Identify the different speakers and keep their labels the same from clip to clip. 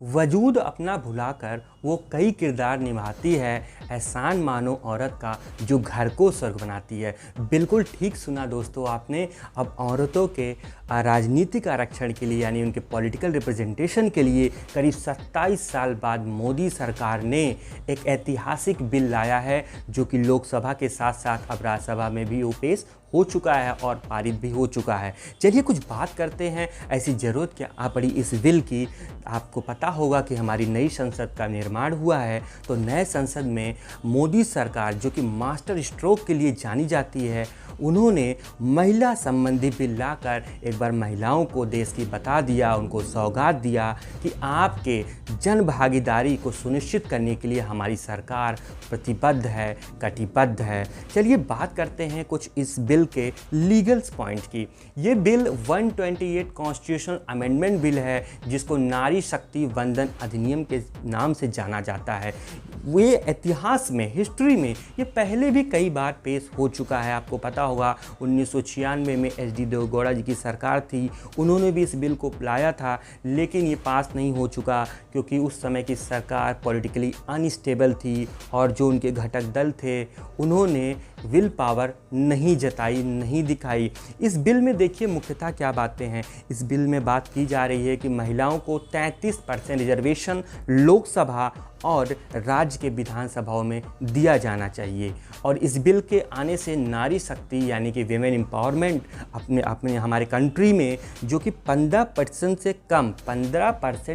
Speaker 1: वजूद अपना भुलाकर वो कई किरदार निभाती है, एहसान मानो औरत का जो घर को स्वर्ग बनाती है। बिल्कुल ठीक सुना दोस्तों आपने। अब औरतों के राजनीतिक आरक्षण के लिए यानी उनके पॉलिटिकल रिप्रेजेंटेशन के लिए करीब 27 साल बाद मोदी सरकार ने एक ऐतिहासिक बिल लाया है, जो कि लोकसभा के साथ साथ अब राज्यसभा में भी वो पेश हो चुका है और पारित भी हो चुका है। चलिए कुछ बात करते हैं ऐसी ज़रूरत क्या आ पड़ी इस बिल की। आपको पता होगा कि हमारी नई संसद का निर्माण हुआ है, तो नए संसद में मोदी सरकार जो कि मास्टर स्ट्रोक के लिए जानी जाती है, उन्होंने महिला संबंधी बिल लाकर एक बार महिलाओं को देश की बता दिया, उनको सौगात दिया कि आपके जन भागीदारी को सुनिश्चित करने के लिए हमारी सरकार प्रतिबद्ध है, कटिबद्ध है। चलिए बात करते हैं कुछ इस बिल के लीगल्स पॉइंट की। ये बिल 128 कॉन्स्टिट्यूशनल अमेंडमेंट बिल है, जिसको नारी शक्ति वंदन अधिनियम के नाम से जाना जाता है। ये इतिहास में, हिस्ट्री में ये पहले भी कई बार पेश हो चुका है। आपको पता होगा 1996 में एच.डी. देवेगौड़ा जी की सरकार थी, उन्होंने भी इस बिल को लाया था, लेकिन ये पास नहीं हो चुका क्योंकि उस समय की सरकार पॉलिटिकली अनस्टेबल थी और जो उनके घटक दल थे उन्होंने विल पावर नहीं जताई, नहीं दिखाई। इस बिल में देखिए मुख्यतः क्या बातें हैं। इस बिल में बात की जा रही है कि महिलाओं को 33% रिजर्वेशन लोकसभा और राज्य के विधानसभाओं में दिया जाना चाहिए। और इस बिल के आने से नारी शक्ति यानी कि विमेन एम्पावरमेंट अपने हमारे कंट्री में, जो कि 15%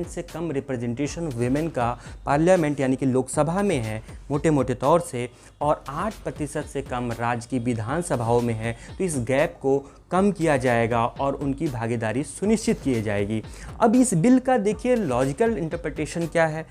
Speaker 1: से कम रिप्रेजेंटेशन विमेन का पार्लियामेंट यानी कि लोकसभा में है मोटे मोटे तौर से, और 8% से कम राज्य की विधानसभाओं में है, तो इस गैप को कम किया जाएगा और उनकी भागीदारी सुनिश्चित की जाएगी। अब इस बिल का देखिए लॉजिकल इंटरप्रिटेशन क्या है।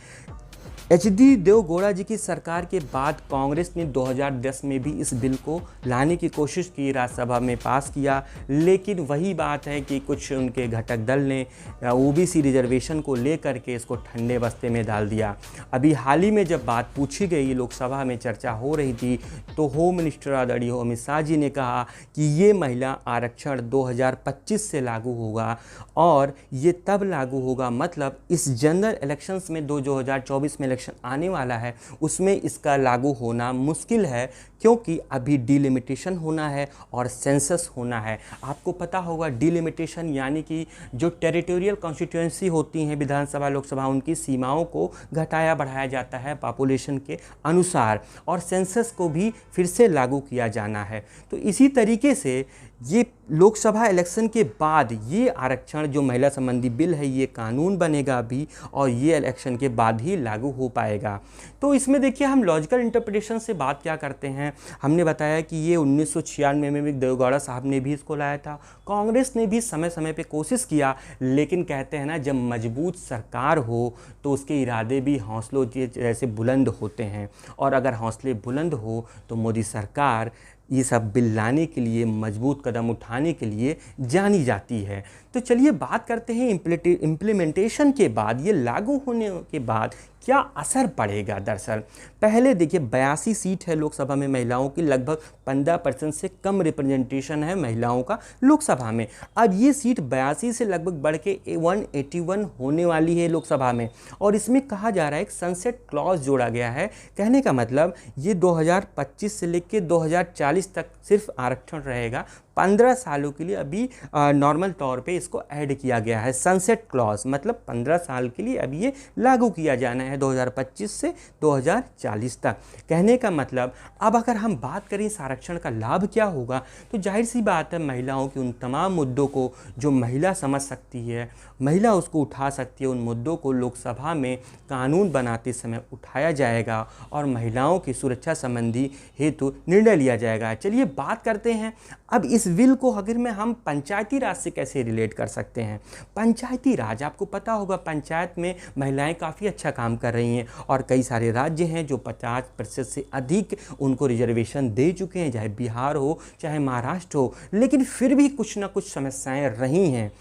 Speaker 1: एच.डी. देवेगौड़ा जी की सरकार के बाद कांग्रेस ने 2010 में भी इस बिल को लाने की कोशिश की, राज्यसभा में पास किया, लेकिन वही बात है कि कुछ उनके घटक दल ने ओबीसी रिजर्वेशन को लेकर के इसको ठंडे बस्ते में डाल दिया। अभी हाल ही में जब बात पूछी गई, लोकसभा में चर्चा हो रही थी, तो होम मिनिस्टर आदरणीय अमित शाह जी ने कहा कि ये महिला आरक्षण 2025 से लागू होगा, और ये तब लागू होगा मतलब इस जनरल इलेक्शंस में 2024 में इलेक्शन आने वाला है, उसमें इसका लागू होना मुश्किल है, क्योंकि अभी डिलिमिटेशन होना है और सेंसस होना है। आपको पता होगा डिलिमिटेशन यानी कि जो टेरिटोरियल कॉन्स्टिट्यूएंसी होती हैं विधानसभा लोकसभा, उनकी सीमाओं को घटाया बढ़ाया जाता है पॉपुलेशन के अनुसार, और सेंसस को भी फिर से लागू किया जाना है। तो इसी तरीके से ये लोकसभा इलेक्शन के बाद ये आरक्षण जो महिला संबंधी बिल है ये कानून बनेगा अभी, और ये इलेक्शन के बाद ही लागू हो पाएगा। तो इसमें देखिए हम लॉजिकल इंटरप्रिटेशन से बात क्या करते हैं। हमने बताया कि ये 1996 में भी देवेगौड़ा साहब ने भी इसको लाया था, कांग्रेस ने भी समय समय पे कोशिश किया, लेकिन कहते हैं ना जब मजबूत सरकार हो तो उसके इरादे भी हौसलों जैसे बुलंद होते हैं, और अगर हौसले बुलंद हो तो मोदी सरकार ये सब बिल लाने के लिए, मजबूत कदम उठाने के लिए जानी जाती है। तो चलिए बात करते हैं इम्प्लीमेंटेशन के बाद, ये लागू होने के बाद क्या असर पड़ेगा। दरअसल पहले देखिए 82 सीट है लोकसभा में महिलाओं की, लगभग 15% से कम रिप्रेजेंटेशन है महिलाओं का लोकसभा में। अब ये सीट 82 से लगभग बढ़ के 181 होने वाली है लोकसभा में, और इसमें कहा जा रहा है एक सनसेट क्लॉज जोड़ा गया है। कहने का मतलब ये 2025 से लेकर 2040 तक सिर्फ आरक्षण रहेगा, 15 सालों के लिए अभी नॉर्मल तौर पे इसको ऐड किया गया है। सनसेट क्लॉज मतलब 15 साल के लिए अभी ये लागू किया जाना है 2025 से 2040 तक। कहने का मतलब अब अगर हम बात करें इस आरक्षण का लाभ क्या होगा, तो जाहिर सी बात है महिलाओं के उन तमाम मुद्दों को जो महिला समझ सकती है, महिला उसको उठा सकती है, उन मुद्दों को लोकसभा में कानून बनाते समय उठाया जाएगा और महिलाओं की सुरक्षा संबंधी हेतु निर्णय लिया जाएगा। चलिए बात करते हैं अब इस बिल को अगर में हम पंचायती राज से कैसे रिलेट कर सकते हैं। पंचायती राज, आपको पता होगा पंचायत में महिलाएं काफ़ी अच्छा काम कर रही हैं, और कई सारे राज्य हैं जो 50% से अधिक उनको रिजर्वेशन दे चुके हैं, चाहे बिहार हो चाहे महाराष्ट्र हो, लेकिन फिर भी कुछ ना कुछ समस्याएं रही हैं।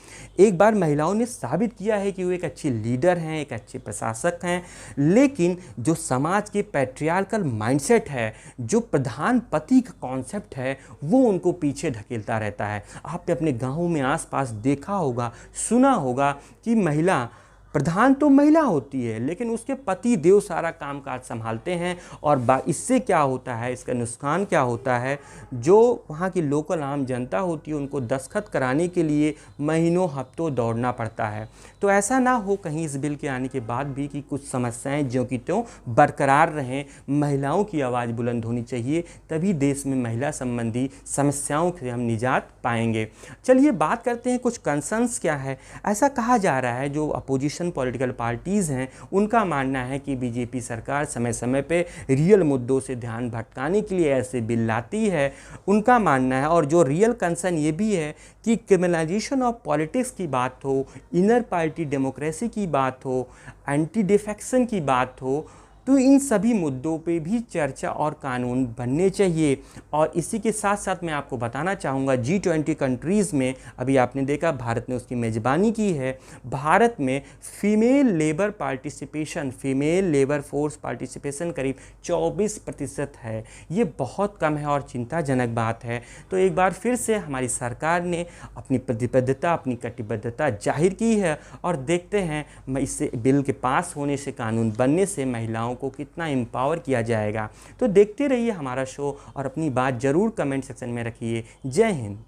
Speaker 1: एक बार महिलाओं ने साबित किया है कि वो एक अच्छी लीडर हैं, एक अच्छे प्रशासक हैं, लेकिन जो समाज के पैट्रियार्कल माइंडसेट है, जो प्रधान पति का कॉन्सेप्ट है, वो उनको पीछे धकेलता रहता है। आपने अपने गाँव में आसपास देखा होगा, सुना होगा कि महिला प्रधान तो महिला होती है, लेकिन उसके पति देव सारा कामकाज संभालते हैं। और इससे क्या होता है, इसका नुकसान क्या होता है, जो वहाँ की लोकल आम जनता होती है उनको दस्तखत कराने के लिए महीनों हफ्तों दौड़ना पड़ता है। तो ऐसा ना हो कहीं इस बिल के आने के बाद भी कि कुछ समस्याएं ज्यों की त्यों बरकरार रहें। महिलाओं की आवाज़ बुलंद होनी चाहिए, तभी देश में महिला संबंधी समस्याओं से हम निजात पाएंगे। चलिए बात करते हैं कुछ कंसर्न्स क्या है। ऐसा कहा जा रहा है जो अपोजिशन पॉलिटिकल पार्टीज़ हैं उनका मानना है कि बीजेपी सरकार समय समय पे रियल मुद्दों से ध्यान भटकाने के लिए ऐसे बिल लाती है, उनका मानना है। और जो रियल कंसर्न ये भी है कि क्रिमिनलाइजेशन ऑफ पॉलिटिक्स की बात हो, इनर पार्टी डेमोक्रेसी की बात हो, एंटी डिफेक्शन की बात हो, तो इन सभी मुद्दों पे भी चर्चा और कानून बनने चाहिए। और इसी के साथ साथ मैं आपको बताना चाहूँगा G20 कंट्रीज़ में अभी आपने देखा भारत ने उसकी मेज़बानी की है। भारत में female labour participation, female labour force participation करीब 24% है। ये बहुत कम है और चिंताजनक बात है। तो एक बार फिर से हमारी सरकार ने अपनी प्रतिबद्धता, अपनी कटिबद्धता जाहिर की है और देखते हैं इससे बिल के पास होने से, कानून बनने से महिलाओं को कितना एम्पावर किया जाएगा। तो देखते रहिए हमारा शो और अपनी बात ज़रूर कमेंट सेक्शन में रखिए। जय हिंद।